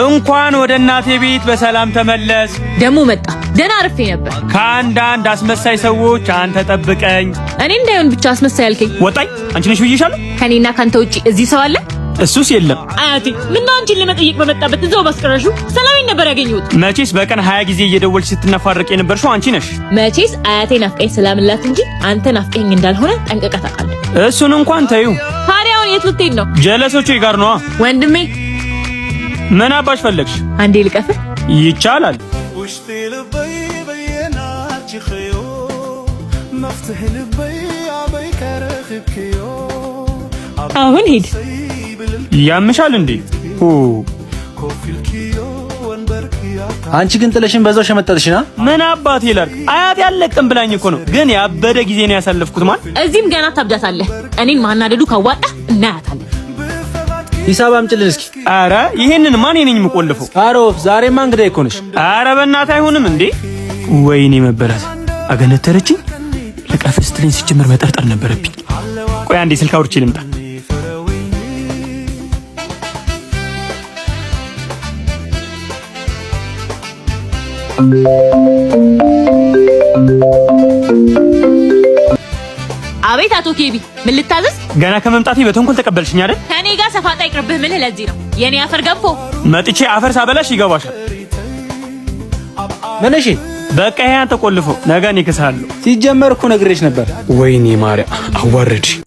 እንኳን ወደ እናቴ ቤት በሰላም ተመለስ። ደሞ መጣ። ደና አርፌ ነበር። ከአንዳንድ አስመሳይ ሰዎች አንተ ጠብቀኝ። እኔ እንዳይሆን ብቻ አስመሳይ ያልከኝ ወጣኝ። አንቺ ነሽ ብዬሻለሁ። ከኔና ካንተ ውጪ እዚህ ሰው አለ? እሱስ የለም። አያቴ ምን ነው አንቺን ለመጠየቅ በመጣበት እዛው ባስቀረሹ ሰላሜን ነበር ያገኘሁት። መቼስ በቀን 20 ጊዜ እየደወልሽ ስትነፋረቅ የነበርሽው አንቺ ነሽ። መቼስ አያቴ ናፍቀኝ ስላምላት እንጂ አንተ ናፍቀኝ እንዳልሆነ ጠንቀቃ ታውቃለህ። እሱን እንኳን ተይው። ታዲያውን የት ልትሄድ ነው? ጀለሶቼ ጋር ነዋ። ወንድሜ ምን አባሽ ፈለግሽ? አንዴ ልቀፍህ ይቻላል። አሁን ሂድ። ያምሻል እንዴ? አንቺ ግን ጥለሽን በዛው ሸመጠጥሽና ምን አባቴ ላድርግ? አያት ያለቅም ብላኝ እኮ ነው። ግን ያበደ ጊዜ ነው ያሳለፍኩት። ማን እዚህም ገና ታብጃታለህ። እኔን ማናደዱ ካዋጣ እናያታለን። ሂሳብ አምጪልን እስኪ። አረ ይሄንን ማን ነኝ የምቆልፈው? አሮፍ ዛሬማ እንግዳ እኮ ነሽ። አረ በእናትህ አይሆንም እንዴ! ወይኔ መበላት አገነተረችኝ። ለቀፍስ ትለኝ ሲጀምር መጠርጠር ነበረብኝ። ቆይ አንዴ ስልክ አውርቼ ልምጣ። አቤት አቶ ኬቢ ምን ልታዘዝ? ገና ከመምጣቴ በተንኮል ተቀበልሽኝ አይደል? ከኔ ጋር ሰፋጣ ይቅርብህ። ምን ለዚህ ነው የኔ አፈር ገፎ መጥቼ አፈር ሳበላሽ ይገባሻል። ምን እሺ በቃ ይሄን ተቆልፎ ነገ እኔ እከስሃለሁ። ሲጀመር እኮ ነግሬሽ ነበር። ወይኔ ማርያም አዋረድሽ።